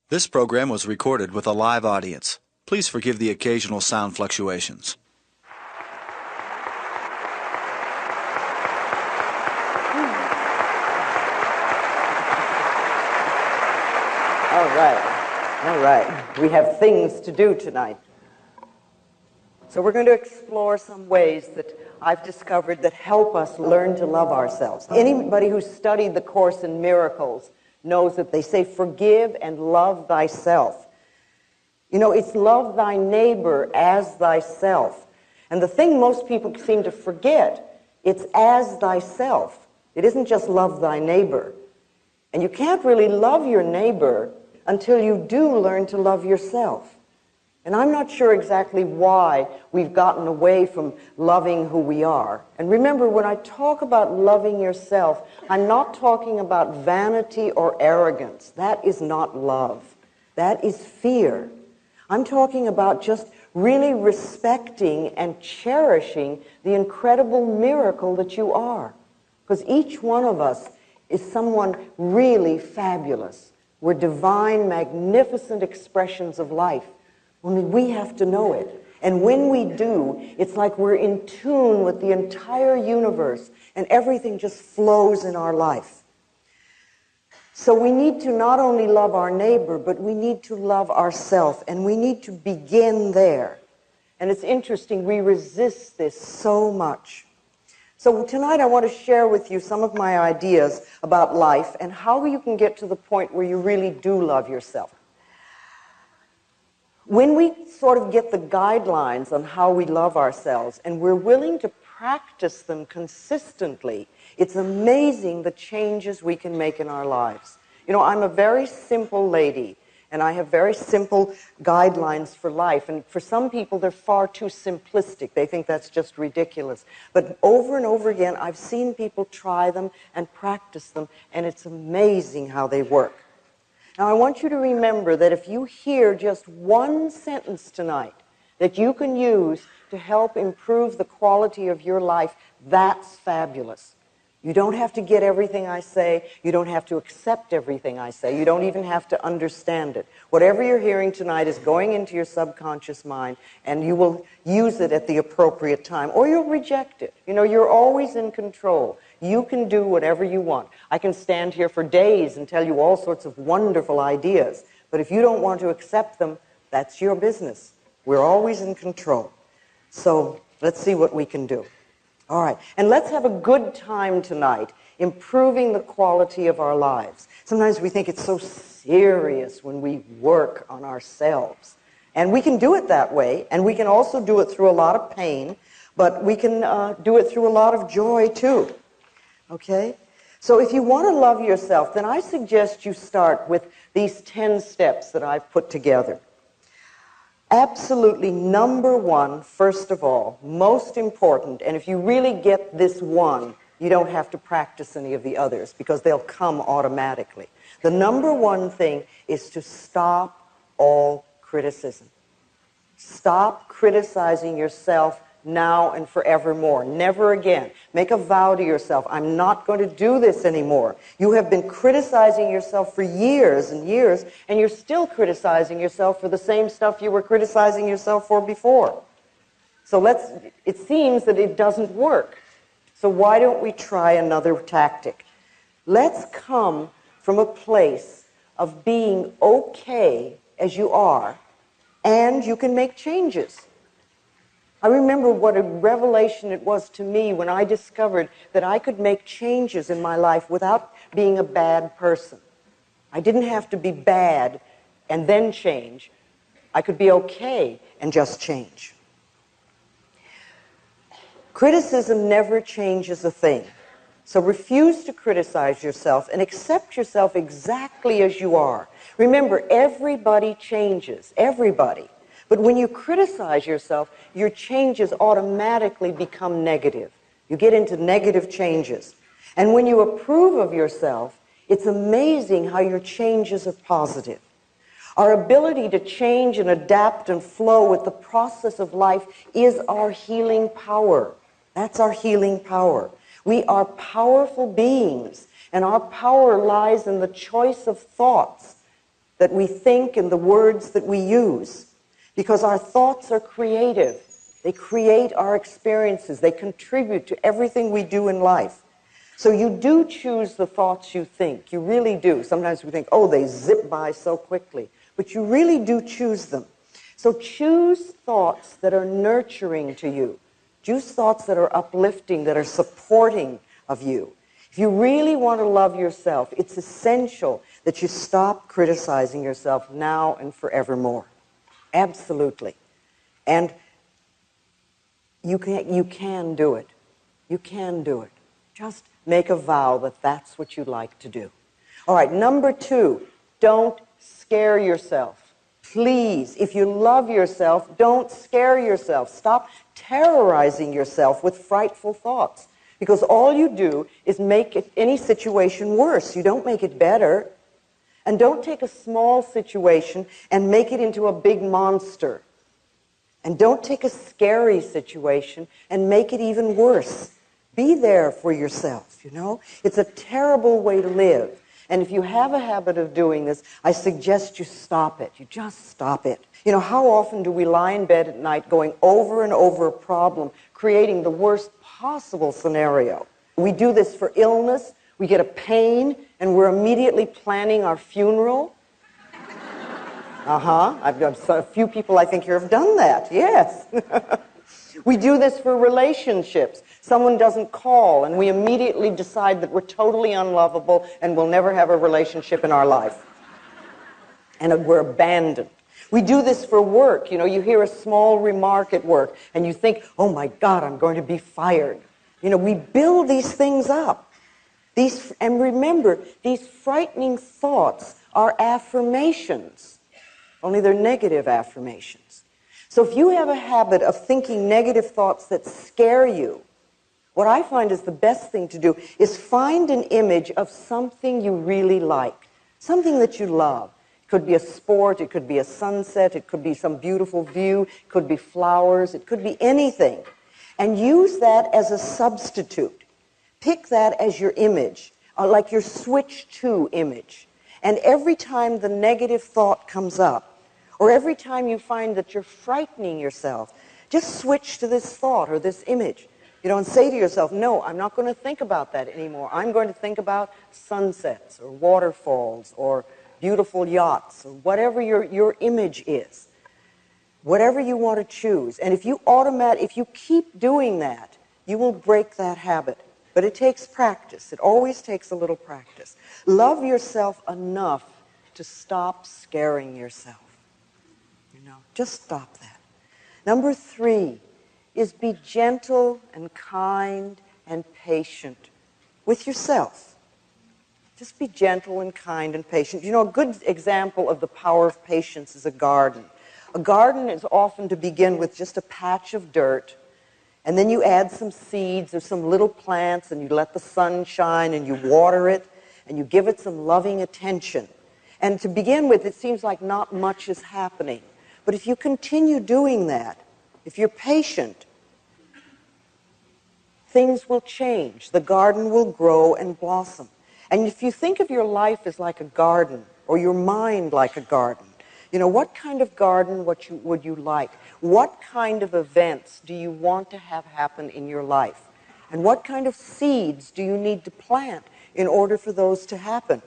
This program was recorded with a live audience. Please forgive the occasional sound fluctuations. All right. We have things to do tonight. So we're going to explore some ways that I've discovered that help us learn to love ourselves. Anybody who's studied the Course in Miracles knows that they say, forgive and love thyself. You know, it's love thy neighbor as thyself. And the thing most people seem to forget, it's as thyself. It isn't just love thy neighbor. And you can't really love your neighbor until you do learn to love yourself. And I'm not sure exactly why we've gotten away from loving who we are. And remember, when I talk about loving yourself, I'm not talking about vanity or arrogance. That is not love. That is fear. I'm talking about just really respecting and cherishing the incredible miracle that you are. Because each one of us is someone really fabulous. We're divine, magnificent expressions of life. Only we have to know it. And when we do, it's like we're in tune with the entire universe, and everything just flows in our life. So we need to not only love our neighbor, but we need to love ourselves, and we need to begin there. And it's interesting, we resist this so much. So tonight I want to share with you some of my ideas about life and how you can get to the point where you really do love yourself. When we sort of get the guidelines on how we love ourselves and we're willing to practice them consistently, it's amazing the changes we can make in our lives. You know, I'm a very simple lady, and I have very simple guidelines for life. And for some people, they're far too simplistic. They think that's just ridiculous. But over and over again, I've seen people try them and practice them, and it's amazing how they work. Now, I want you to remember that if you hear just one sentence tonight that you can use to help improve the quality of your life, that's fabulous. You don't have to get everything I say. You don't have to accept everything I say. You don't even have to understand it. Whatever you're hearing tonight is going into your subconscious mind, and you will use it at the appropriate time, or you'll reject it. You know, you're always in control. You can do whatever you want. I can stand here for days and tell you all sorts of wonderful ideas, but if you don't want to accept them, that's your business. We're always in control. So let's see what we can do. All right, and let's have a good time tonight improving the quality of our lives. Sometimes we think it's so serious when we work on ourselves. And we can do it that way, and we can also do it through a lot of pain, but we can do it through a lot of joy too. Okay? So if you want to love yourself, then I suggest you start with these 10 steps that I've put together. Absolutely number one, first of all, most important, and if you really get this one, you don't have to practice any of the others because they'll come automatically. The number one thing is to stop all criticism. Stop criticizing yourself now and forevermore. Never again. Make a vow to yourself, I'm not going to do this anymore. You have been criticizing yourself for years and years, and you're still criticizing yourself for the same stuff you were criticizing yourself for before. So it seems that it doesn't work. So why don't we try another tactic? Let's come from a place of being okay as you are, and you can make changes. I remember what a revelation it was to me when I discovered that I could make changes in my life without being a bad person. I didn't have to be bad and then change. I could be okay and just change. Criticism never changes a thing. So refuse to criticize yourself and accept yourself exactly as you are. Remember, everybody changes. Everybody. But when you criticize yourself, your changes automatically become negative. You get into negative changes. And when you approve of yourself, it's amazing how your changes are positive. Our ability to change and adapt and flow with the process of life is our healing power. That's our healing power. We are powerful beings, and our power lies in the choice of thoughts. that we think and the words that we use. Because our thoughts are creative. They create our experiences. They contribute to everything we do in life. So you do choose the thoughts you think. You really do. Sometimes we think, oh, they zip by so quickly. But you really do choose them. So choose thoughts that are nurturing to you. Choose thoughts that are uplifting, that are supporting of you. If you really want to love yourself, it's essential that you stop criticizing yourself now and forevermore. Absolutely. And you can do it. You can do it. Just make a vow that that's what you'd like to do. All right, number 2, don't scare yourself. Please, if you love yourself, don't scare yourself. Stop terrorizing yourself with frightful thoughts. Because all you do is make any situation worse. You don't make it better. And don't take a small situation and make it into a big monster. And don't take a scary situation and make it even worse. Be there for yourself, you know. It's a terrible way to live. And if you have a habit of doing this, I suggest you stop it. You just stop it. You know, how often do we lie in bed at night going over and over a problem, creating the worst possible scenario? We do this for illness. We get a pain, and we're immediately planning our funeral. I've got a few people I think here have done that, yes. We do this for relationships. Someone doesn't call, and we immediately decide that we're totally unlovable and we'll never have a relationship in our life. And we're abandoned. We do this for work. You know, you hear a small remark at work, and you think, oh my God, I'm going to be fired. You know, we build these things up. And remember, these frightening thoughts are affirmations. Only they're negative affirmations. So if you have a habit of thinking negative thoughts that scare you, what I find is the best thing to do is find an image of something you really like, something that you love. It could be a sport, it could be a sunset, it could be some beautiful view, it could be flowers, it could be anything. And use that as a substitute. Pick that as your image, like your switch to image. And every time the negative thought comes up, or every time you find that you're frightening yourself, just switch to this thought or this image. You know, and say to yourself, no, I'm not going to think about that anymore. I'm going to think about sunsets or waterfalls or beautiful yachts or whatever your image is. Whatever you want to choose. And if you keep doing that, you will break that habit. But it takes practice. It always takes a little practice. Love yourself enough to stop scaring yourself. You know, just stop that. Number 3 is be gentle and kind and patient with yourself. Just be gentle and kind and patient. You know, a good example of the power of patience is a garden. A garden is often to begin with just a patch of dirt, and then you add some seeds or some little plants, and you let the sun shine, and you water it, and you give it some loving attention. And to begin with, it seems like not much is happening. But if you continue doing that, if you're patient, things will change. The garden will grow and blossom. And if you think of your life as like a garden, or your mind like a garden, you know, what kind of garden would you like? What kind of events do you want to have happen in your life? And what kind of seeds do you need to plant in order for those to happen?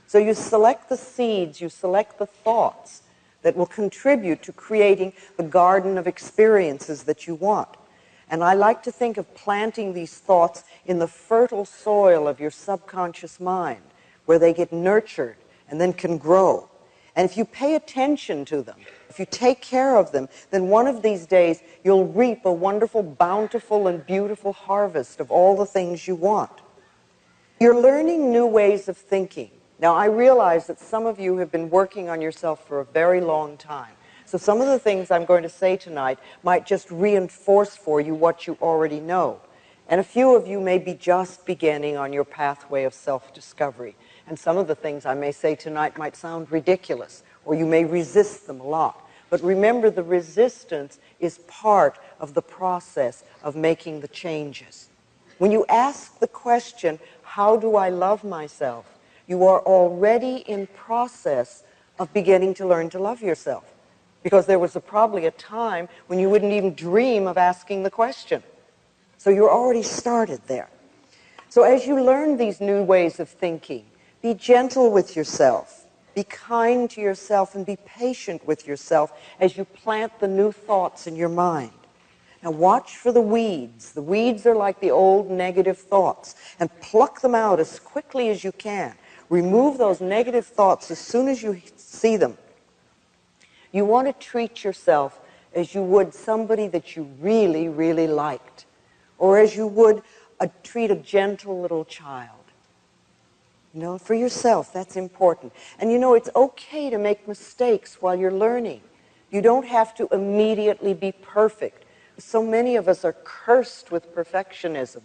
So you select the seeds, you select the thoughts that will contribute to creating the garden of experiences that you want. And I like to think of planting these thoughts in the fertile soil of your subconscious mind, where they get nurtured and then can grow. And if you pay attention to them, if you take care of them, then one of these days you'll reap a wonderful, bountiful, and beautiful harvest of all the things you want. You're learning new ways of thinking. Now, I realize that some of you have been working on yourself for a very long time. So some of the things I'm going to say tonight might just reinforce for you what you already know. And a few of you may be just beginning on your pathway of self-discovery. And some of the things I may say tonight might sound ridiculous, or you may resist them a lot. But remember, the resistance is part of the process of making the changes. When you ask the question, how do I love myself? You are already in process of beginning to learn to love yourself. Because there was probably a time when you wouldn't even dream of asking the question. So you're already started there. So as you learn these new ways of thinking, be gentle with yourself, be kind to yourself, and be patient with yourself as you plant the new thoughts in your mind. Now watch for the weeds. The weeds are like the old negative thoughts, and pluck them out as quickly as you can. Remove those negative thoughts as soon as you see them. You want to treat yourself as you would somebody that you really, really liked, or as you would treat a gentle little child. You know, for yourself, that's important. And you know, it's okay to make mistakes while you're learning. You don't have to immediately be perfect. So many of us are cursed with perfectionism.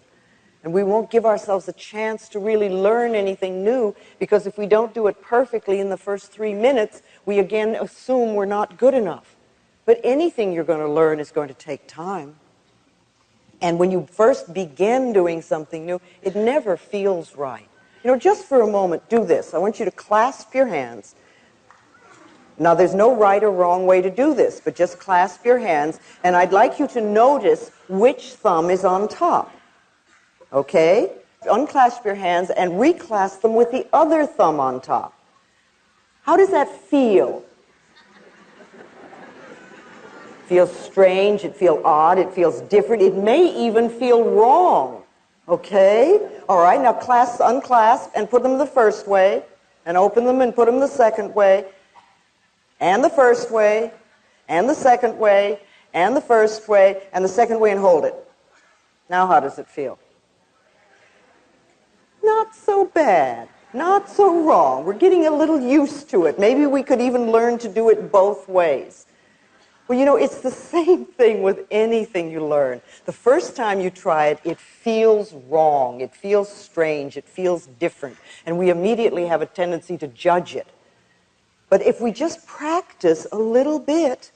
And we won't give ourselves a chance to really learn anything new, because if we don't do it perfectly in the first 3 minutes, we again assume we're not good enough. But anything you're going to learn is going to take time. And when you first begin doing something new, it never feels right. You know, just for a moment, do this. I want you to clasp your hands. Now, there's no right or wrong way to do this, but just clasp your hands, and I'd like you to notice which thumb is on top. Okay? Unclasp your hands and reclasp them with the other thumb on top. How does that feel? It feels strange, it feels odd, it feels different, it may even feel wrong. Okay? All right, now unclasp and put them the first way, and open them and put them the second way, and the first way, and the second way, and the first way, and the second way, and hold it. Now how does it feel? Not so bad. Not so wrong. We're getting a little used to it. Maybe we could even learn to do it both ways. Well, you know, it's the same thing with anything you learn. The first time you try it, it feels wrong. It feels strange. It feels different. And we immediately have a tendency to judge it. But if we just practice a little bit,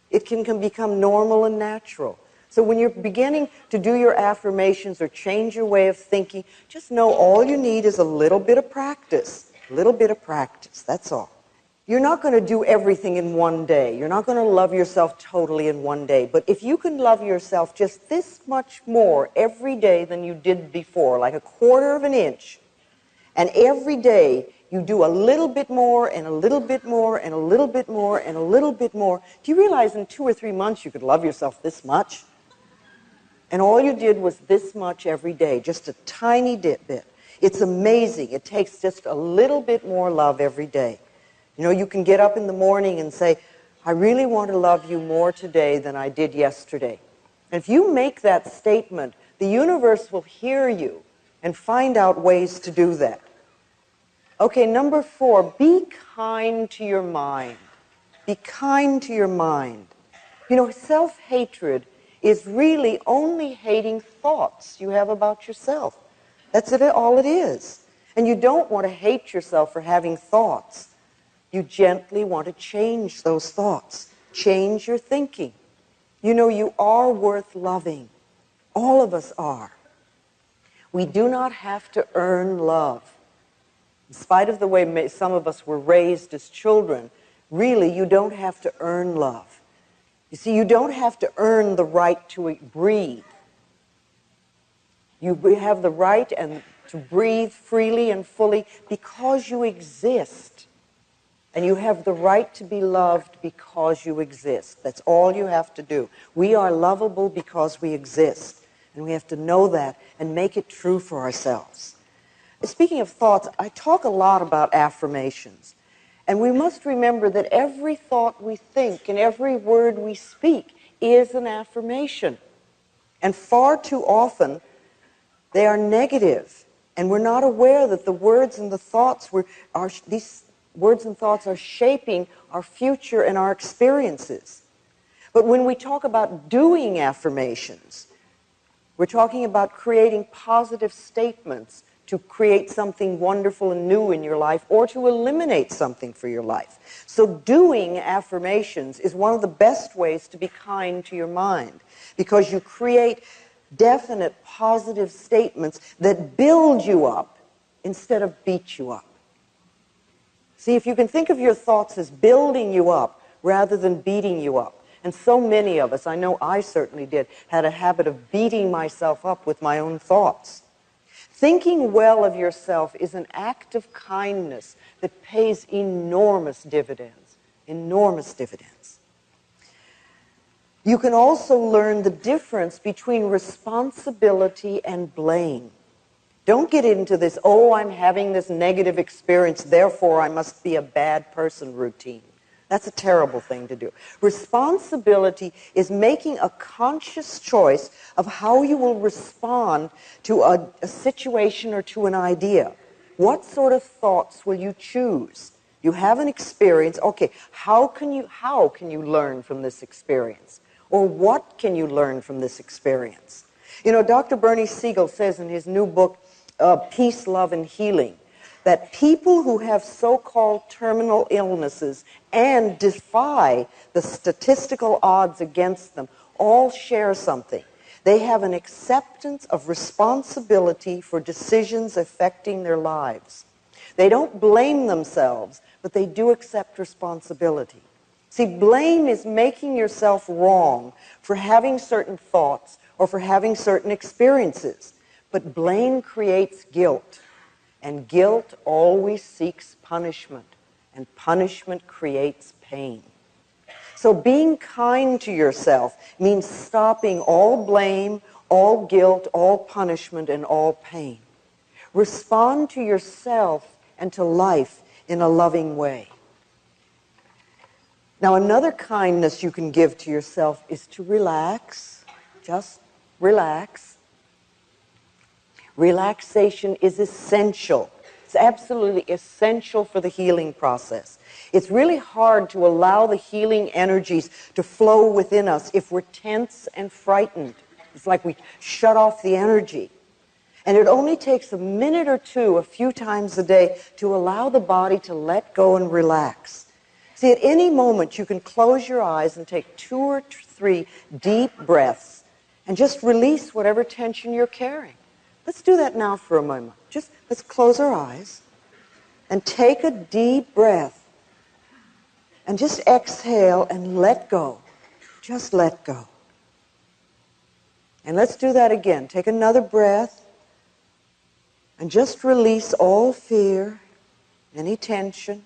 it can become normal and natural. So when you're beginning to do your affirmations or change your way of thinking, just know all you need is a little bit of practice. A little bit of practice, that's all. You're not going to do everything in one day. You're not going to love yourself totally in one day. But if you can love yourself just this much more every day than you did before, like a quarter of an inch, and every day you do a little bit more and a little bit more and a little bit more and a little bit more, do you realize in 2 or 3 months you could love yourself this much? And all you did was this much every day, just a tiny bit. It's amazing. It takes just a little bit more love every day. You know, you can get up in the morning and say, I really want to love you more today than I did yesterday. And if you make that statement, the universe will hear you and find out ways to do that. Okay, number 4, be kind to your mind. Be kind to your mind. You know, self-hatred is really only hating thoughts you have about yourself. That's all it is. And you don't want to hate yourself for having thoughts. You gently want to change those thoughts. Change your thinking. You know, you are worth loving. All of us are. We do not have to earn love. In spite of the way some of us were raised as children, really, you don't have to earn love. You see, you don't have to earn the right to breathe. You have the right to breathe freely and fully because you exist. And you have the right to be loved because you exist. That's all you have to do. We are lovable because we exist. And we have to know that and make it true for ourselves. Speaking of thoughts, I talk a lot about affirmations. And we must remember that every thought we think and every word we speak is an affirmation. And far too often, they are negative. And we're not aware that the words and the thoughts these words and thoughts are shaping our future and our experiences. But when we talk about doing affirmations, we're talking about creating positive statements to create something wonderful and new in your life or to eliminate something for your life. So doing affirmations is one of the best ways to be kind to your mind because you create definite positive statements that build you up instead of beat you up. See, if you can think of your thoughts as building you up rather than beating you up, and so many of us, I know I certainly did, had a habit of beating myself up with my own thoughts. Thinking well of yourself is an act of kindness that pays enormous dividends, enormous dividends. You can also learn the difference between responsibility and blame. Don't get into this, oh, I'm having this negative experience, therefore I must be a bad person routine. That's a terrible thing to do. Responsibility is making a conscious choice of how you will respond to a situation or to an idea. What sort of thoughts will you choose? You have an experience. Okay, how can you learn from this experience? Or what can you learn from this experience? You know, Dr. Bernie Siegel says in his new book, Peace, Love, and Healing, that people who have so-called terminal illnesses and defy the statistical odds against them all share something. They have an acceptance of responsibility for decisions affecting their lives. They don't blame themselves, but they do accept responsibility. See, blame is making yourself wrong for having certain thoughts or for having certain experiences. But blame creates guilt, and guilt always seeks punishment, and punishment creates pain. So being kind to yourself means stopping all blame, all guilt, all punishment, and all pain. Respond to yourself and to life in a loving way. Now, another kindness you can give to yourself is to relax. Just relax. Relaxation is essential. It's absolutely essential for the healing process. It's really hard to allow the healing energies to flow within us if we're tense and frightened. It's like we shut off the energy. And it only takes a minute or two, a few times a day, to allow the body to let go and relax. See, at any moment you can close your eyes and take 2 or 3 deep breaths and just release whatever tension you're carrying. Let's do that now for a moment. Just let's close our eyes and take a deep breath and just exhale and let go. Just let go. And let's do that again. Take another breath and just release all fear, any tension.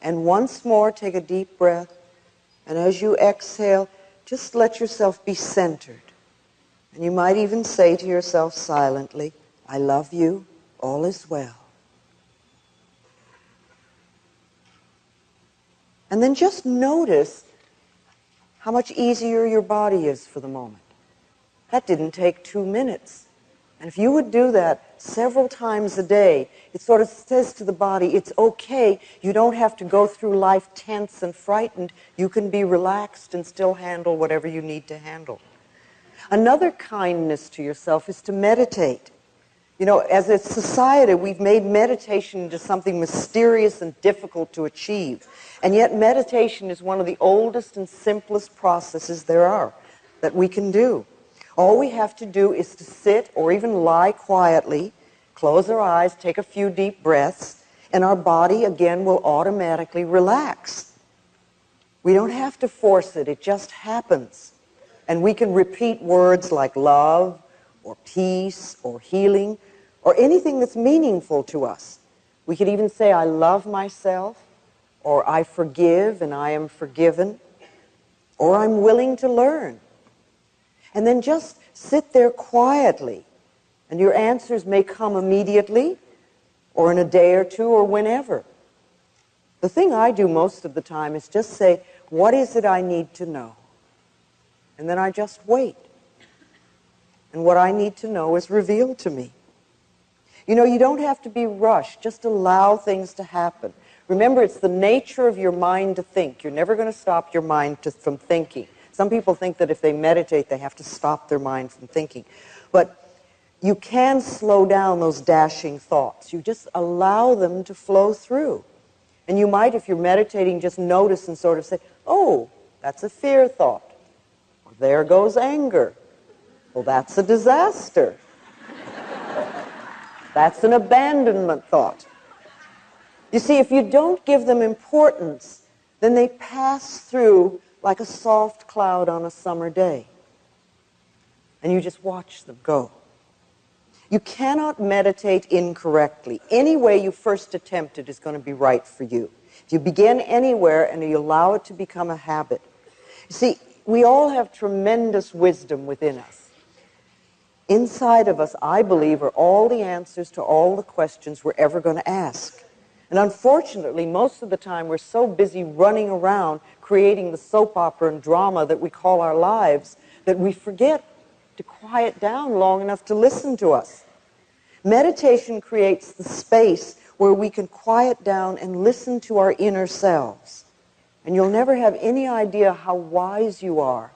And once more, take a deep breath. And as you exhale, just let yourself be centered. And you might even say to yourself silently, I love you, all is well. And then just notice how much easier your body is for the moment. That didn't take 2 minutes. And if you would do that several times a day, it sort of says to the body, it's okay, you don't have to go through life tense and frightened. You can be relaxed and still handle whatever you need to handle. Another kindness to yourself is to meditate. You know, as a society, we've made meditation into something mysterious and difficult to achieve. And yet meditation is one of the oldest and simplest processes there are that we can do. All we have to do is to sit or even lie quietly, close our eyes, take a few deep breaths, and our body again will automatically relax. We don't have to force it, it just happens. And we can repeat words like love, or peace, or healing, or anything that's meaningful to us. We could even say, I love myself, or I forgive and I am forgiven, or I'm willing to learn. And then just sit there quietly, and your answers may come immediately, or in a day or two, or whenever. The thing I do most of the time is just say, what is it I need to know? And then I just wait. And what I need to know is revealed to me. You know, you don't have to be rushed. Just allow things to happen. Remember, it's the nature of your mind to think. You're never going to stop your mind from thinking. Some people think that if they meditate, they have to stop their mind from thinking. But you can slow down those dashing thoughts. You just allow them to flow through. And you might, if you're meditating, just notice and sort of say, oh, that's a fear thought. Or there goes anger. Well, that's a disaster. That's an abandonment thought. You see, if you don't give them importance, then they pass through like a soft cloud on a summer day. And you just watch them go. You cannot meditate incorrectly. Any way you first attempt it is going to be right for you. If you begin anywhere and you allow it to become a habit. You see, we all have tremendous wisdom within us. Inside of us, I believe, are all the answers to all the questions we're ever going to ask. And unfortunately, most of the time, we're so busy running around creating the soap opera and drama that we call our lives that we forget to quiet down long enough to listen to us. Meditation creates the space where we can quiet down and listen to our inner selves. And you'll never have any idea how wise you are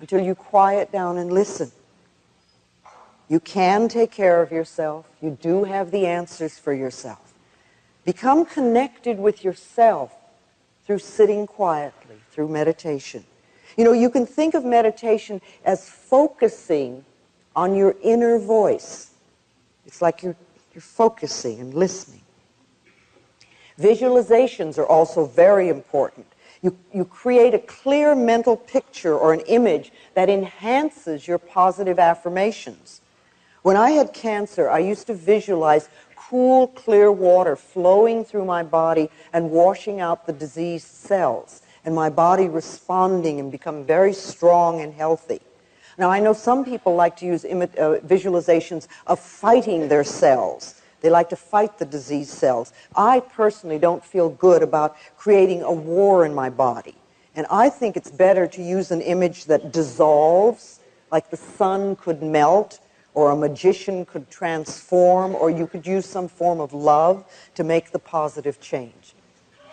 until you quiet down and listen. You can take care of yourself. You do have the answers for yourself. Become connected with yourself through sitting quietly, through meditation. You know, you can think of meditation as focusing on your inner voice. It's like you're focusing and listening. Visualizations are also very important. You create a clear mental picture or an image that enhances your positive affirmations. When I had cancer, I used to visualize cool, clear water flowing through my body and washing out the diseased cells, and my body responding and becoming very strong and healthy. Now, I know some people like to use visualizations of fighting their cells. They like to fight the diseased cells. I personally don't feel good about creating a war in my body. And I think it's better to use an image that dissolves, like the sun could melt, or a magician could transform, or you could use some form of love to make the positive change.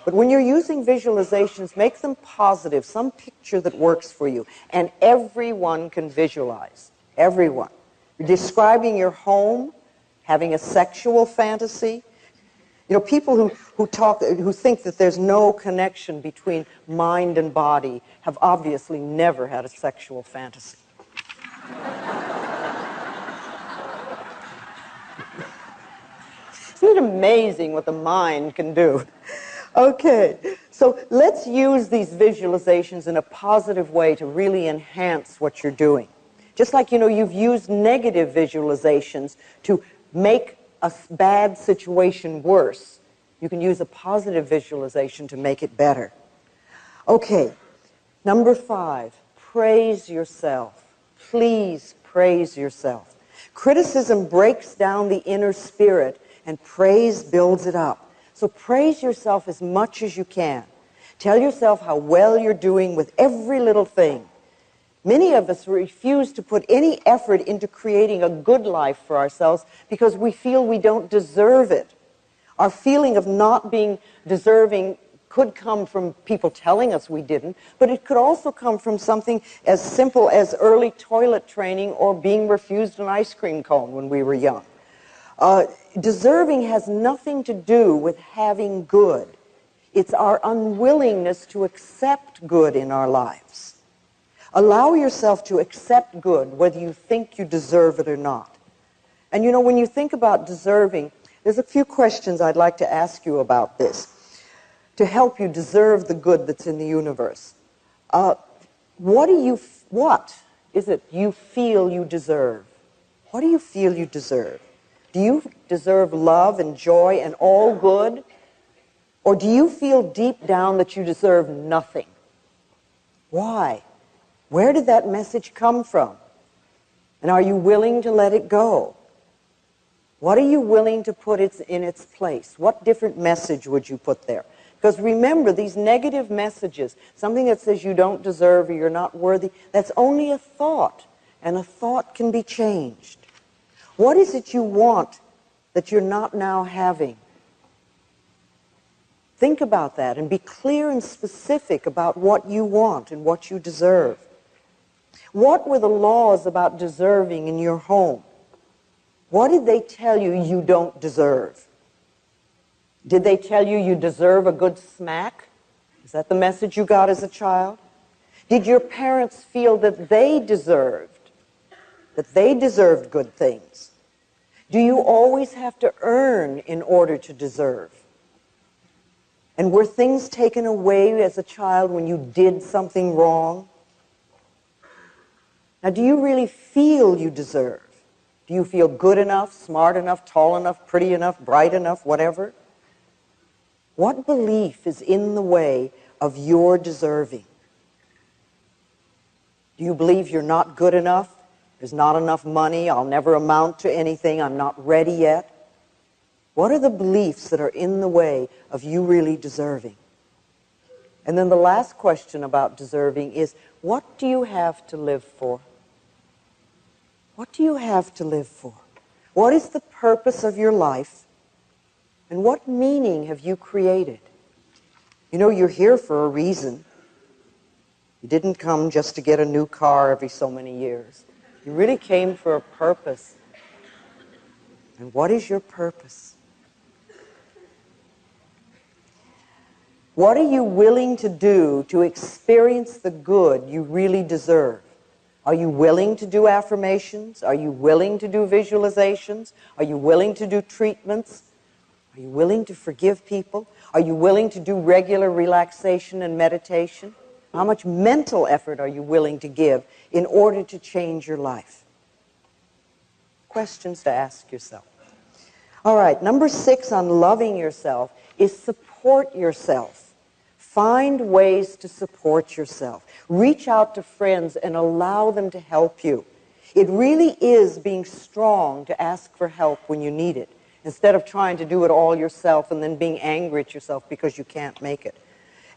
But when you're using visualizations, make them positive, some picture that works for you. And everyone can visualize. Everyone. You're describing your home, having a sexual fantasy. You know, people who think that there's no connection between mind and body have obviously never had a sexual fantasy. Isn't it amazing what the mind can do? Okay, so let's use these visualizations in a positive way to really enhance what you're doing. Just like, you know, you've used negative visualizations to make a bad situation worse, you can use a positive visualization to make it better. Okay, number 5, praise yourself. Please praise yourself. Criticism breaks down the inner spirit, and praise builds it up. So praise yourself as much as you can. Tell yourself how well you're doing with every little thing. Many of us refuse to put any effort into creating a good life for ourselves because we feel we don't deserve it. Our feeling of not being deserving could come from people telling us we didn't, but it could also come from something as simple as early toilet training or being refused an ice cream cone when we were young. Deserving has nothing to do with having good. It's our unwillingness to accept good in our lives. Allow yourself to accept good, whether you think you deserve it or not. And you know, when you think about deserving, there's a few questions I'd like to ask you about this to help you deserve the good that's in the universe. What is it you feel you deserve? What do you feel you deserve? Do you deserve love and joy and all good? Or do you feel deep down that you deserve nothing? Why? Where did that message come from? And are you willing to let it go? What are you willing to put in its place? What different message would you put there? Because remember, these negative messages, something that says you don't deserve or you're not worthy, that's only a thought, and a thought can be changed. What is it you want that you're not now having? Think about that and be clear and specific about what you want and what you deserve. What were the laws about deserving in your home? What did they tell you you don't deserve? Did they tell you you deserve a good smack? Is that the message you got as a child? Did your parents feel that they deserved good things? Do you always have to earn in order to deserve? And were things taken away as a child when you did something wrong? Now, do you really feel you deserve? Do you feel good enough, smart enough, tall enough, pretty enough, bright enough, whatever? What belief is in the way of your deserving? Do you believe you're not good enough? There's not enough money. I'll never amount to anything. I'm not ready yet. What are the beliefs that are in the way of you really deserving? And then the last question about deserving is, what do you have to live for? What do you have to live for? What is the purpose of your life? And what meaning have you created? You know, you're here for a reason. You didn't come just to get a new car every so many years. You really came for a purpose. And what is your purpose? What are you willing to do to experience the good you really deserve? Are you willing to do affirmations? Are you willing to do visualizations? Are you willing to do treatments? Are you willing to forgive people? Are you willing to do regular relaxation and meditation? How much mental effort are you willing to give in order to change your life? Questions to ask yourself. All right, number 6 on loving yourself is support yourself. Find ways to support yourself. Reach out to friends and allow them to help you. It really is being strong to ask for help when you need it, instead of trying to do it all yourself and then being angry at yourself because you can't make it.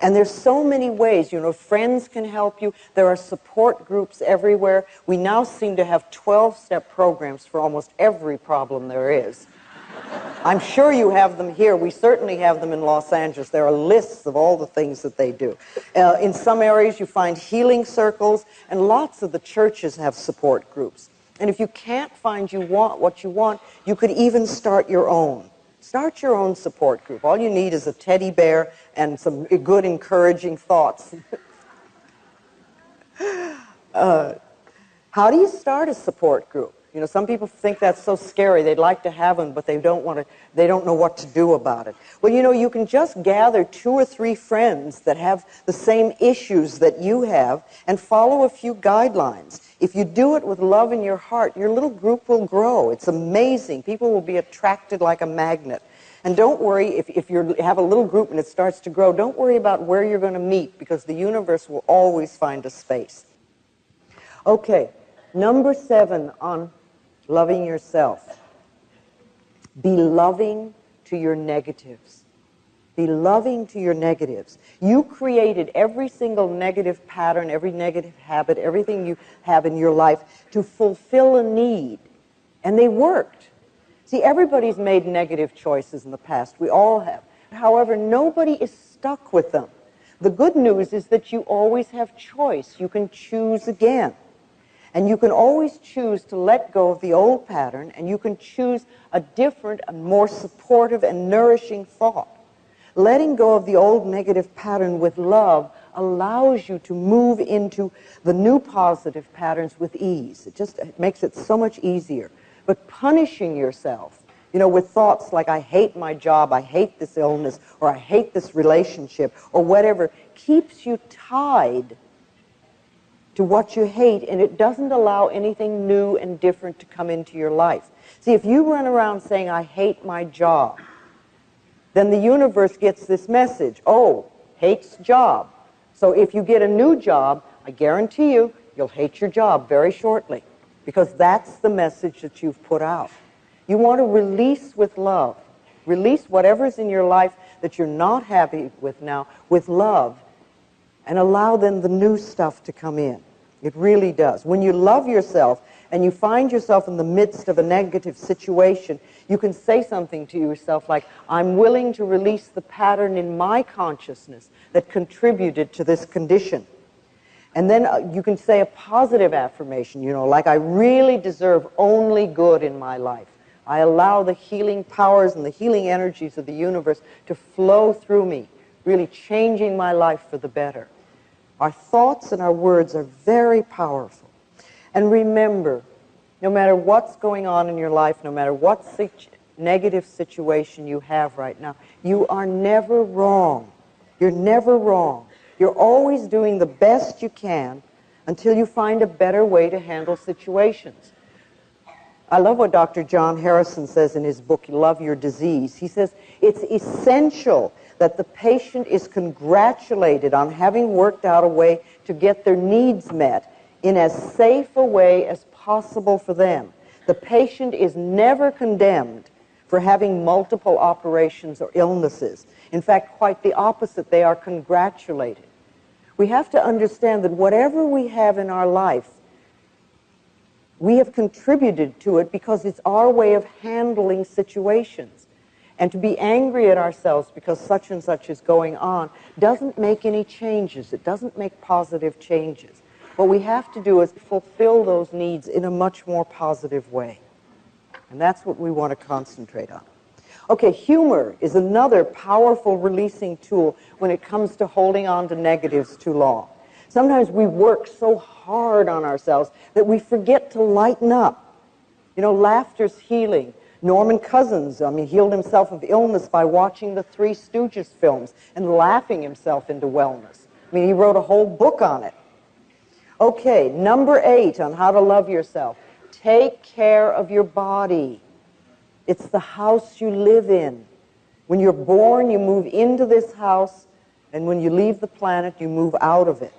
And there's so many ways. You know, friends can help you. There are support groups everywhere. We now seem to have 12-step programs for almost every problem there is. I'm sure you have them here. We certainly have them in Los Angeles. There are lists of all the things that they do. In some areas, you find healing circles, and lots of the churches have support groups. And if you can't find what you want, you could even start your own. Start your own support group. All you need is a teddy bear and some good, encouraging thoughts. How do you start a support group? You know, some people think that's so scary. They'd like to have one, but they don't know what to do about it. Well, you know, you can just gather 2 or 3 friends that have the same issues that you have and follow a few guidelines. If you do it with love in your heart, your little group will grow. It's amazing. People will be attracted like a magnet. And don't worry, if you have a little group and it starts to grow, don't worry about where you're going to meet, because the universe will always find a space. Okay, number 7 on loving yourself. Be loving to your negatives. Be loving to your negatives. You created every single negative pattern, every negative habit, everything you have in your life to fulfill a need. And they worked. See, everybody's made negative choices in the past. We all have. However, nobody is stuck with them. The good news is that you always have choice. You can choose again. And you can always choose to let go of the old pattern, and you can choose a different and more supportive and nourishing thought. Letting go of the old negative pattern with love allows you to move into the new positive patterns with ease. It makes it so much easier. But punishing yourself, you know, with thoughts like, I hate my job, I hate this illness, or I hate this relationship, or whatever, keeps you tied to what you hate, and it doesn't allow anything new and different to come into your life. See, if you run around saying, I hate my job, then the universe gets this message, oh, hates job. So if you get a new job, I guarantee you, you'll hate your job very shortly, because that's the message that you've put out. You want to release with love. Release whatever's in your life that you're not happy with now with love, and allow then the new stuff to come in. It really does. When you love yourself and you find yourself in the midst of a negative situation, you can say something to yourself like, I'm willing to release the pattern in my consciousness that contributed to this condition. And then you can say a positive affirmation, you know, like, I really deserve only good in my life. I allow the healing powers and the healing energies of the universe to flow through me, really changing my life for the better. Our thoughts and our words are very powerful. And remember, no matter what's going on in your life, no matter what negative situation you have right now, you are never wrong. You're never wrong. You're always doing the best you can until you find a better way to handle situations. I love what Dr. John Harrison says in his book, Love Your Disease. He says, it's essential that the patient is congratulated on having worked out a way to get their needs met in as safe a way as possible for them. The patient is never condemned for having multiple operations or illnesses. In fact, quite the opposite. They are congratulated. We have to understand that whatever we have in our life, we have contributed to it because it's our way of handling situations. And to be angry at ourselves because such and such is going on doesn't make any changes. It doesn't make positive changes. What we have to do is fulfill those needs in a much more positive way. And that's what we want to concentrate on. Okay, humor is another powerful releasing tool when it comes to holding on to negatives too long. Sometimes we work so hard on ourselves that we forget to lighten up. You know, laughter's healing. Norman Cousins, healed himself of illness by watching the Three Stooges films and laughing himself into wellness. He wrote a whole book on it. Okay, number 8 on how to love yourself. Take care of your body. It's the house you live in. When you're born, you move into this house, and when you leave the planet, you move out of it.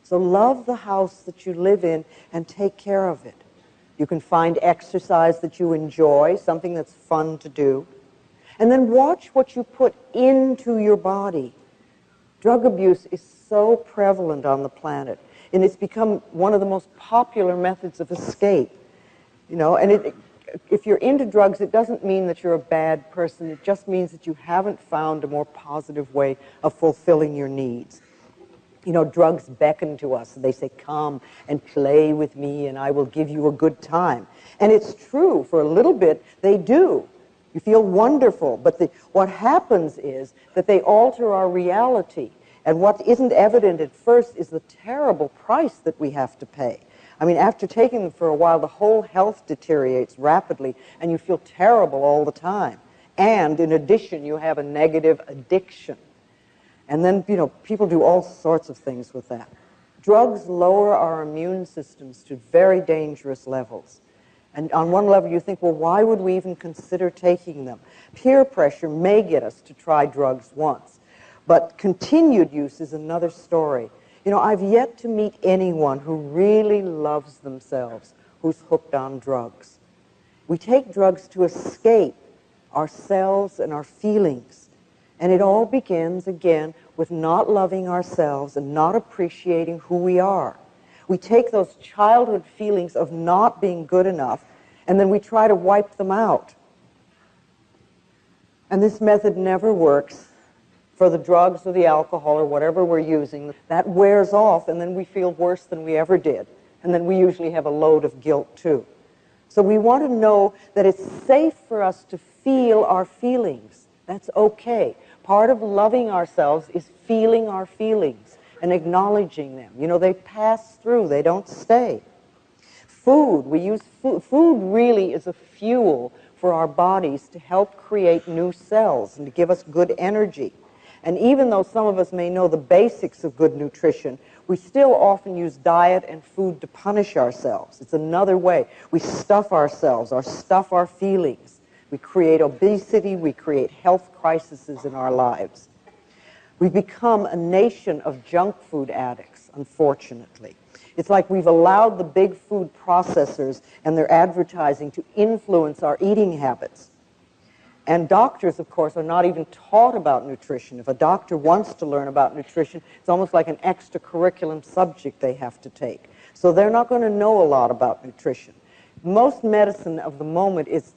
So love the house that you live in and take care of it. You can find exercise that you enjoy, something that's fun to do. And then watch what you put into your body. Drug abuse is so prevalent on the planet, and it's become one of the most popular methods of escape. And if you're into drugs, it doesn't mean that you're a bad person. It just means that you haven't found a more positive way of fulfilling your needs. Drugs beckon to us. They say, come and play with me and I will give you a good time. And it's true. For a little bit, they do. You feel wonderful. But what happens is that they alter our reality. And what isn't evident at first is the terrible price that we have to pay. After taking them for a while, the whole health deteriorates rapidly and you feel terrible all the time. And in addition, you have a negative addiction. And then, people do all sorts of things with that. Drugs lower our immune systems to very dangerous levels. And on one level, you think, well, why would we even consider taking them? Peer pressure may get us to try drugs once. But continued use is another story. I've yet to meet anyone who really loves themselves who's hooked on drugs. We take drugs to escape ourselves and our feelings. And it all begins, again, with not loving ourselves and not appreciating who we are. We take those childhood feelings of not being good enough, and then we try to wipe them out. And this method never works for the drugs or the alcohol or whatever we're using. That wears off, and then we feel worse than we ever did. And then we usually have a load of guilt, too. So we want to know that it's safe for us to feel our feelings. That's okay. Part of loving ourselves is feeling our feelings and acknowledging them. They pass through. They don't stay. Food. We use food. Food really is a fuel for our bodies to help create new cells and to give us good energy. And even though some of us may know the basics of good nutrition, we still often use diet and food to punish ourselves. It's another way. We stuff ourselves or stuff our feelings. We create obesity, we create health crises in our lives. We've become a nation of junk food addicts, unfortunately. It's like we've allowed the big food processors and their advertising to influence our eating habits. And doctors, of course, are not even taught about nutrition. If a doctor wants to learn about nutrition, it's almost like an extracurriculum subject they have to take. So they're not going to know a lot about nutrition. Most medicine of the moment is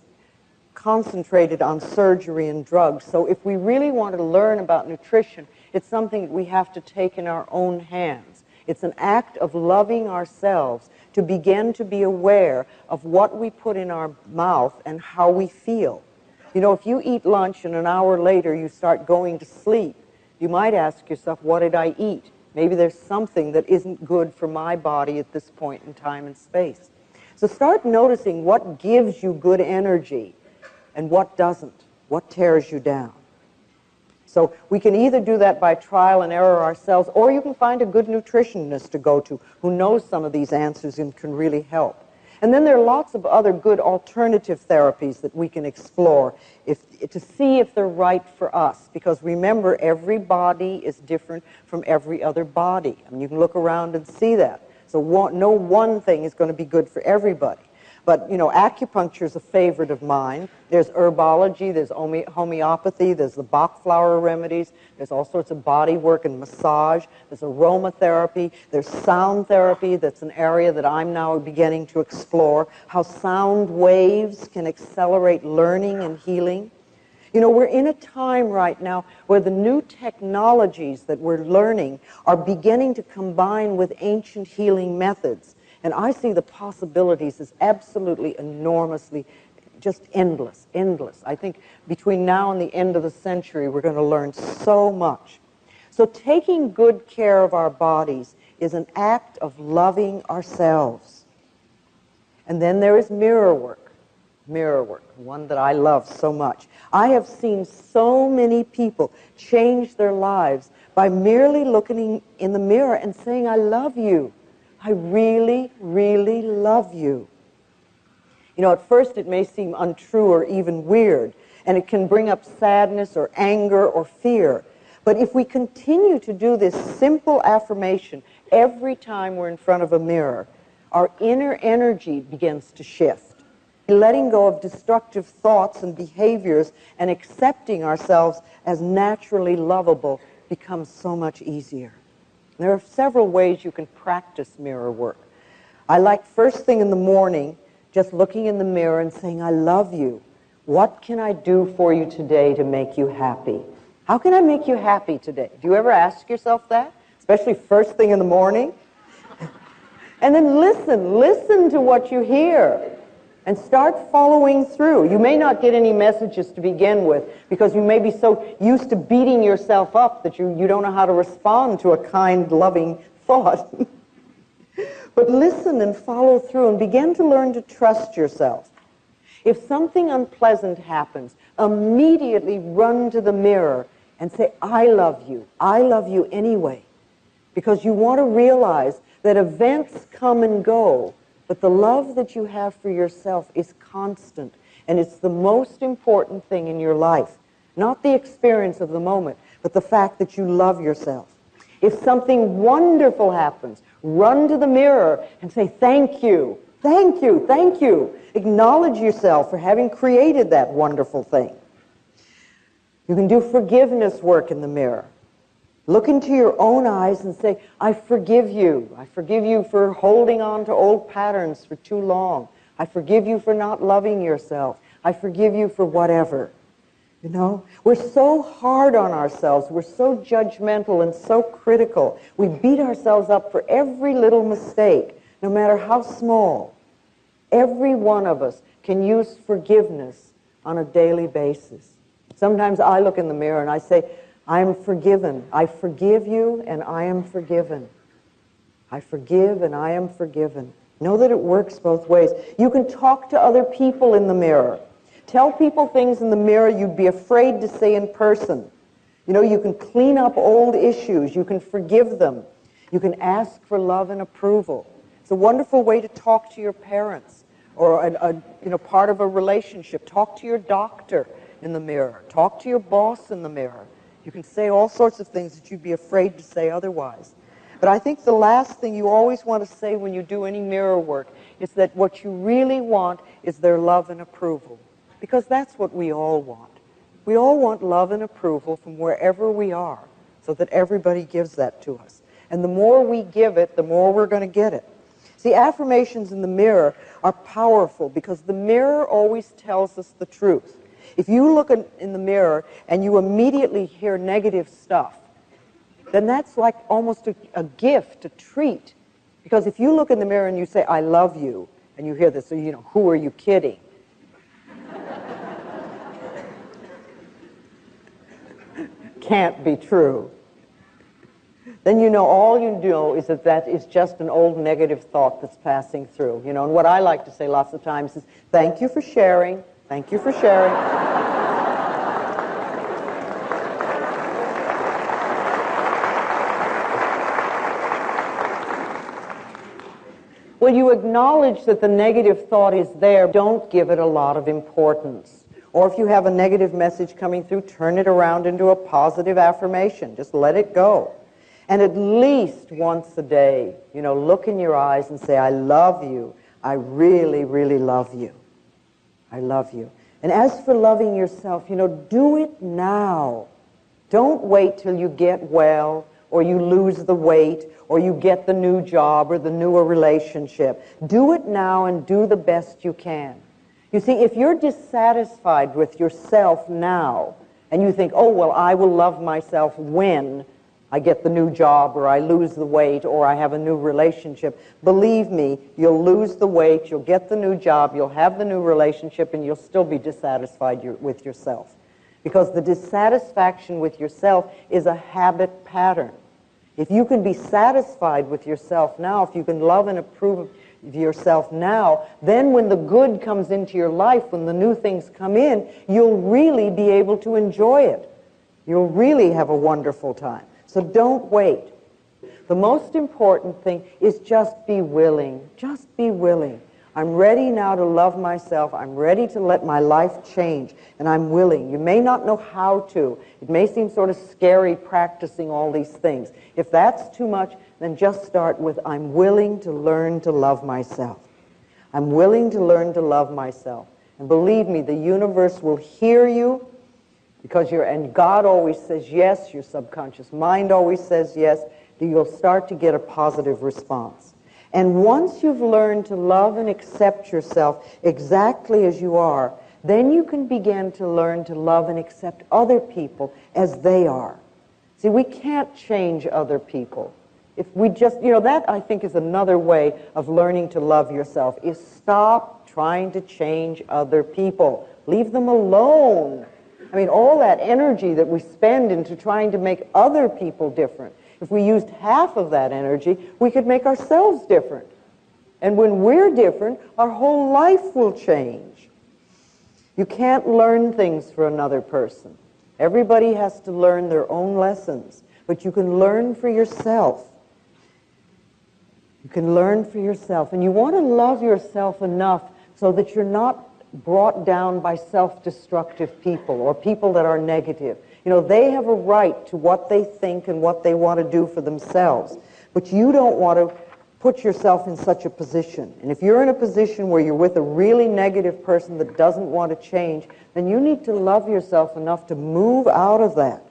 concentrated on surgery and drugs. So if we really want to learn about nutrition, it's something that we have to take in our own hands. It's an act of loving ourselves to begin to be aware of what we put in our mouth and how we feel. If you eat lunch and an hour later you start going to sleep, you might ask yourself, what did I eat? Maybe there's something that isn't good for my body at this point in time and space. So start noticing what gives you good energy and what doesn't, what tears you down. So we can either do that by trial and error ourselves, or you can find a good nutritionist to go to who knows some of these answers and can really help. And then there are lots of other good alternative therapies that we can explore to see if they're right for us. Because remember, every body is different from every other body. I mean, you can look around and see that. So no one thing is going to be good for everybody. But, you know, acupuncture is a favorite of mine. There's herbology, there's homeopathy, there's the Bach flower remedies, there's all sorts of body work and massage, there's aromatherapy, there's sound therapy. That's an area that I'm now beginning to explore, how sound waves can accelerate learning and healing. You know, we're in a time right now where the new technologies that we're learning are beginning to combine with ancient healing methods. And I see the possibilities as absolutely enormously, just endless, endless. I think between now and the end of the century, we're going to learn so much. So taking good care of our bodies is an act of loving ourselves. And then there is mirror work, one that I love so much. I have seen so many people change their lives by merely looking in the mirror and saying, I love you. I really, really love you. You know, at first it may seem untrue or even weird, and it can bring up sadness or anger or fear. But if we continue to do this simple affirmation every time we're in front of a mirror, our inner energy begins to shift. Letting go of destructive thoughts and behaviors and accepting ourselves as naturally lovable becomes so much easier. There are several ways you can practice mirror work. I like first thing in the morning, just looking in the mirror and saying, I love you. What can I do for you today to make you happy? How can I make you happy today? Do you ever ask yourself that? Especially first thing in the morning? And then listen to what you hear. And start following through. You may not get any messages to begin with because you may be so used to beating yourself up that you don't know how to respond to a kind, loving thought. But listen and follow through and begin to learn to trust yourself. If something unpleasant happens, immediately run to the mirror and say, I love you anyway. Because you want to realize that events come and go, but the love that you have for yourself is constant, and it's the most important thing in your life. Not the experience of the moment, but the fact that you love yourself. If something wonderful happens, run to the mirror and say, thank you, thank you, thank you. Acknowledge yourself for having created that wonderful thing. You can do forgiveness work in the mirror. Look into your own eyes and say, I forgive you. I forgive you for holding on to old patterns for too long. I forgive you for not loving yourself. I forgive you for whatever. You know, we're so hard on ourselves. We're so judgmental and so critical. We beat ourselves up for every little mistake, no matter how small. Every one of us can use forgiveness on a daily basis. Sometimes I look in the mirror and I say, I am forgiven. I forgive you and I am forgiven. I forgive and I am forgiven. Know that it works both ways. You can talk to other people in the mirror. Tell people things in the mirror you'd be afraid to say in person. You know, you can clean up old issues. You can forgive them. You can ask for love and approval. It's a wonderful way to talk to your parents or part of a relationship. Talk to your doctor in the mirror. Talk to your boss in the mirror. You can say all sorts of things that you'd be afraid to say otherwise. But I think the last thing you always want to say when you do any mirror work is that what you really want is their love and approval. Because that's what we all want. We all want love and approval from wherever we are, so that everybody gives that to us. And the more we give it, the more we're going to get it. See, affirmations in the mirror are powerful because the mirror always tells us the truth. If you look in the mirror and you immediately hear negative stuff, then that's like almost a gift, a treat. Because if you look in the mirror and you say, I love you, and you hear this, who are you kidding? Can't be true. Then all you know is that is just an old negative thought that's passing through. And what I like to say lots of times is, thank you for sharing. Thank you for sharing. Well, you acknowledge that the negative thought is there. Don't give it a lot of importance. Or if you have a negative message coming through, turn it around into a positive affirmation. Just let it go. And at least once a day, look in your eyes and say, I love you. I really, really love you. I love you. And as for loving yourself, do it now. Don't wait till you get well, or you lose the weight, or you get the new job or the newer relationship. Do it now and do the best you can. You see, if you're dissatisfied with yourself now, and you think, oh, well, I will love myself when I get the new job, or I lose the weight, or I have a new relationship, believe me, you'll lose the weight, you'll get the new job, you'll have the new relationship, and you'll still be dissatisfied with yourself. Because the dissatisfaction with yourself is a habit pattern. If you can be satisfied with yourself now, if you can love and approve of yourself now, then when the good comes into your life, when the new things come in, you'll really be able to enjoy it. You'll really have a wonderful time. So don't wait. The most important thing is just be willing. Just be willing. I'm ready now to love myself. I'm ready to let my life change, and I'm willing. You may not know how to. It may seem sort of scary practicing all these things. If that's too much, then just start with, I'm willing to learn to love myself. I'm willing to learn to love myself. And believe me, the universe will hear you, because and God always says yes, your subconscious mind always says yes, you'll start to get a positive response. And once you've learned to love and accept yourself exactly as you are, then you can begin to learn to love and accept other people as they are. See, we can't change other people. If we just, that I think is another way of learning to love yourself, is stop trying to change other people. Leave them alone. I mean, all that energy that we spend into trying to make other people different, if we used half of that energy, we could make ourselves different. And when we're different, our whole life will change. You can't learn things for another person. Everybody has to learn their own lessons, but you can learn for yourself. You can learn for yourself. And you want to love yourself enough so that you're not brought down by self-destructive people or people that are negative. They have a right to what they think and what they want to do for themselves. But you don't want to put yourself in such a position. And if you're in a position where you're with a really negative person that doesn't want to change, then you need to love yourself enough to move out of that.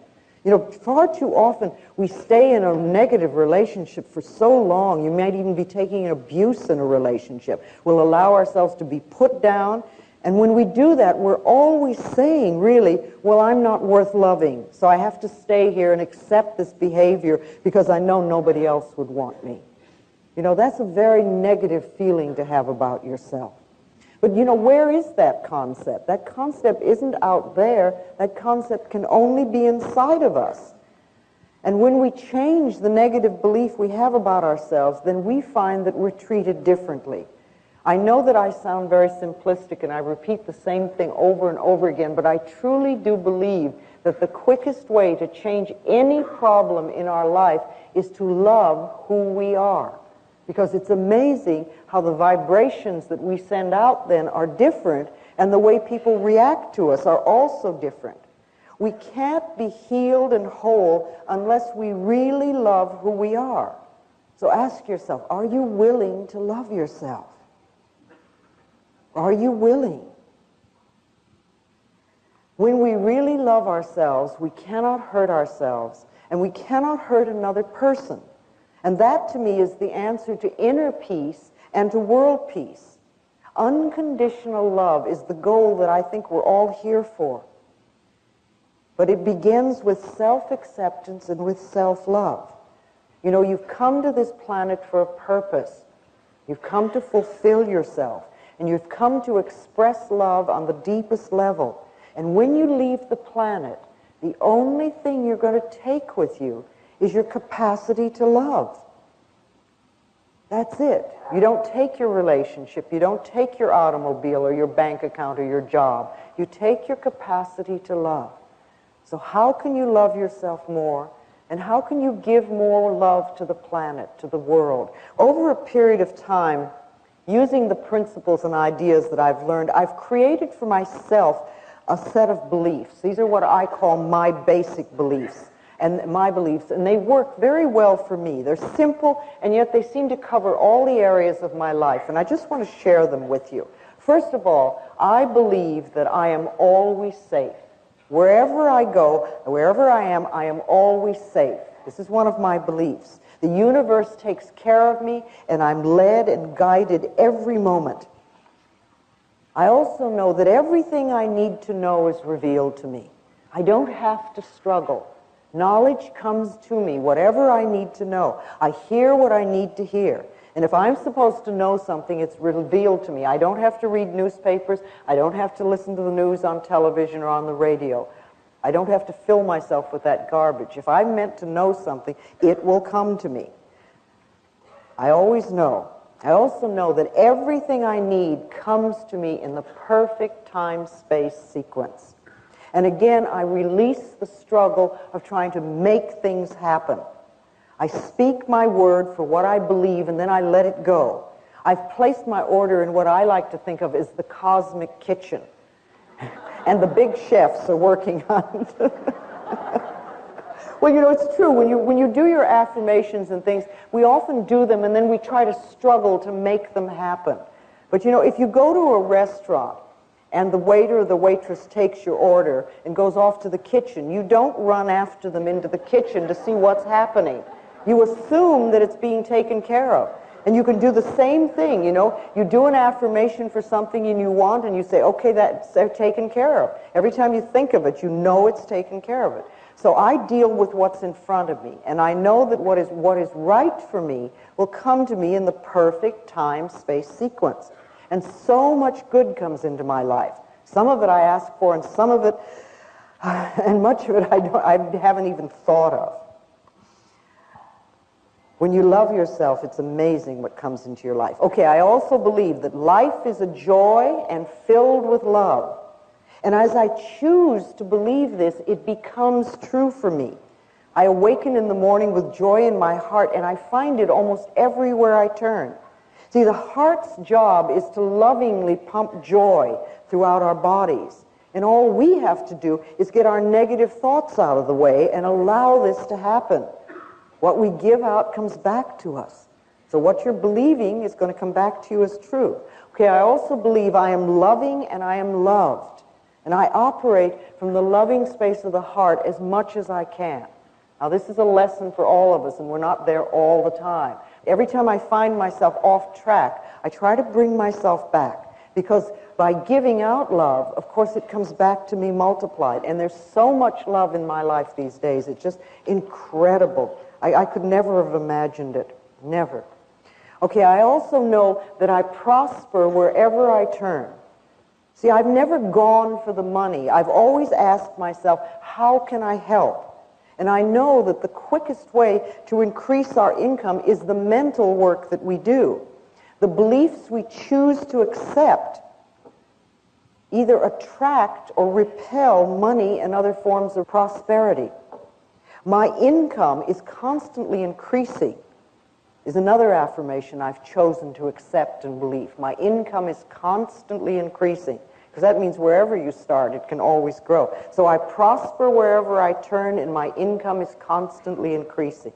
Far too often we stay in a negative relationship for so long. You might even be taking an abuse in a relationship. We'll allow ourselves to be put down. And when we do that, we're always saying, really, well, I'm not worth loving, so I have to stay here and accept this behavior because I know nobody else would want me. That's a very negative feeling to have about yourself. But, where is that concept? That concept isn't out there. That concept can only be inside of us. And when we change the negative belief we have about ourselves, then we find that we're treated differently. I know that I sound very simplistic and I repeat the same thing over and over again, but I truly do believe that the quickest way to change any problem in our life is to love who we are. Because it's amazing how the vibrations that we send out then are different, and the way people react to us are also different. We can't be healed and whole unless we really love who we are. So ask yourself, are you willing to love yourself? Are you willing? When we really love ourselves, we cannot hurt ourselves, and we cannot hurt another person. And that, to me, is the answer to inner peace and to world peace. Unconditional love is the goal that I think we're all here for. But it begins with self-acceptance and with self-love. You've come to this planet for a purpose. You've come to fulfill yourself. And you've come to express love on the deepest level. And when you leave the planet, the only thing you're going to take with you is your capacity to love. That's it. You don't take your relationship, you don't take your automobile or your bank account or your job. You take your capacity to love. So how can you love yourself more? And how can you give more love to the planet, to the world? Over a period of time, using the principles and ideas that I've learned, I've created for myself a set of beliefs. These are what I call my basic beliefs. And they work very well for me. They're simple, and yet they seem to cover all the areas of my life, and I just want to share them with you. First of all, I believe that I am always safe. Wherever I go, wherever I am always safe. This is one of my beliefs. The universe takes care of me, and I'm led and guided every moment. I also know that everything I need to know is revealed to me. I don't have to struggle. Knowledge comes to me, whatever I need to know. I hear what I need to hear. And if I'm supposed to know something, it's revealed to me. I don't have to read newspapers. I don't have to listen to the news on television or on the radio. I don't have to fill myself with that garbage. If I'm meant to know something, it will come to me. I always know. I also know that everything I need comes to me in the perfect time-space sequence. And again, I release the struggle of trying to make things happen. I speak my word for what I believe, and then I let it go. I've placed my order in what I like to think of as the cosmic kitchen. And the big chefs are working on it. Well, you know, it's true. When you do your affirmations and things, we often do them, and then we try to struggle to make them happen. But, you know, if you go to a restaurant, and the waiter or the waitress takes your order and goes off to the kitchen, you don't run after them into the kitchen to see what's happening. You assume that it's being taken care of. And you can do the same thing, you know. You do an affirmation for something and you want, and you say, okay, that's taken care of. Every time you think of it, you know it's taken care of it. So I deal with what's in front of me, and I know that what is right for me will come to me in the perfect time-space sequence. And so much good comes into my life. Some of it I ask for, and some of it, and much of it I haven't even thought of. When you love yourself, it's amazing what comes into your life. Okay, I also believe that life is a joy and filled with love. And as I choose to believe this, it becomes true for me. I awaken in the morning with joy in my heart, and I find it almost everywhere I turn. See, the heart's job is to lovingly pump joy throughout our bodies. And all we have to do is get our negative thoughts out of the way and allow this to happen. What we give out comes back to us. So what you're believing is going to come back to you as true. Okay, I also believe I am loving and I am loved. And I operate from the loving space of the heart as much as I can. Now, this is a lesson for all of us, and we're not there all the time. Every time I find myself off track, I try to bring myself back. Because by giving out love, of course, it comes back to me multiplied. And there's so much love in my life these days. It's just incredible. I could never have imagined it. Never. Okay, I also know that I prosper wherever I turn. See, I've never gone for the money. I've always asked myself, how can I help? And I know that the quickest way to increase our income is the mental work that we do. The beliefs we choose to accept either attract or repel money and other forms of prosperity. My income is constantly increasing is another affirmation I've chosen to accept and believe. My income is constantly increasing. Because that means wherever you start, it can always grow. So I prosper wherever I turn, and my income is constantly increasing.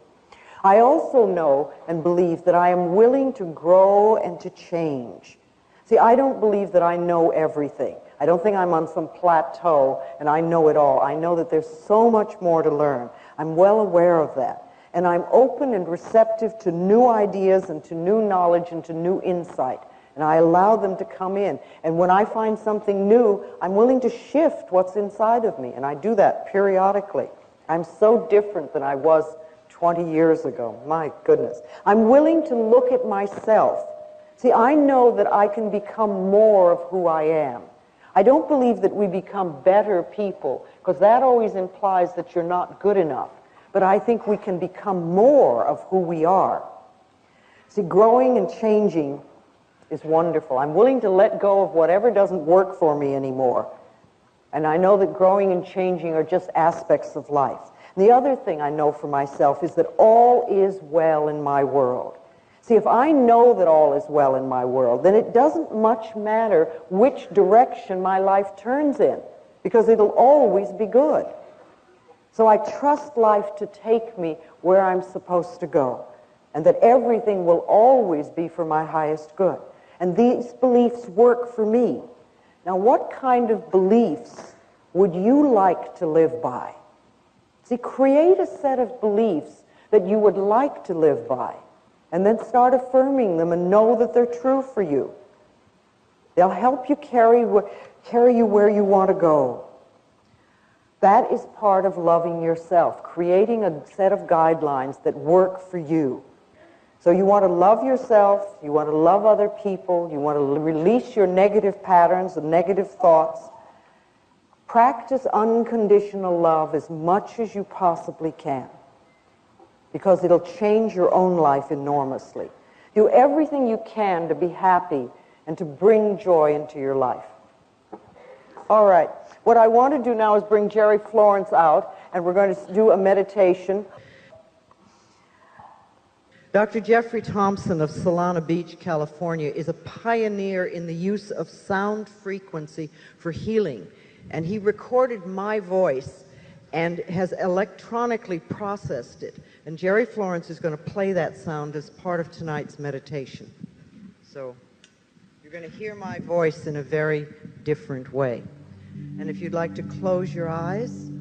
I also know and believe that I am willing to grow and to change. See, I don't believe that I know everything. I don't think I'm on some plateau and I know it all. I know that there's so much more to learn. I'm well aware of that. And I'm open and receptive to new ideas and to new knowledge and to new insight. And I allow them to come in. And when I find something new, I'm willing to shift what's inside of me. And I do that periodically. I'm so different than I was 20 years ago. My goodness. I'm willing to look at myself. See, I know that I can become more of who I am. I don't believe that we become better people, because that always implies that you're not good enough. But I think we can become more of who we are. See, growing and changing is wonderful. I'm willing to let go of whatever doesn't work for me anymore. And I know that growing and changing are just aspects of life. And the other thing I know for myself is that all is well in my world. See, if I know that all is well in my world, then it doesn't much matter which direction my life turns in, because it'll always be good. So I trust life to take me where I'm supposed to go, and that everything will always be for my highest good. And these beliefs work for me. Now, what kind of beliefs would you like to live by? See, create a set of beliefs that you would like to live by, and then start affirming them and know that they're true for you. They'll help you carry you where you want to go. That is part of loving yourself, creating a set of guidelines that work for you. So you want to love yourself, you want to love other people, you want to release your negative patterns and negative thoughts. Practice unconditional love as much as you possibly can, because it'll change your own life enormously. Do everything you can to be happy and to bring joy into your life. All right. What I want to do now is bring Jerry Florence out, and we're going to do a meditation. Dr. Jeffrey Thompson of Solana Beach, California, is a pioneer in the use of sound frequency for healing. And he recorded my voice and has electronically processed it. And Jerry Florence is going to play that sound as part of tonight's meditation. So you're going to hear my voice in a very different way. And if you'd like to close your eyes.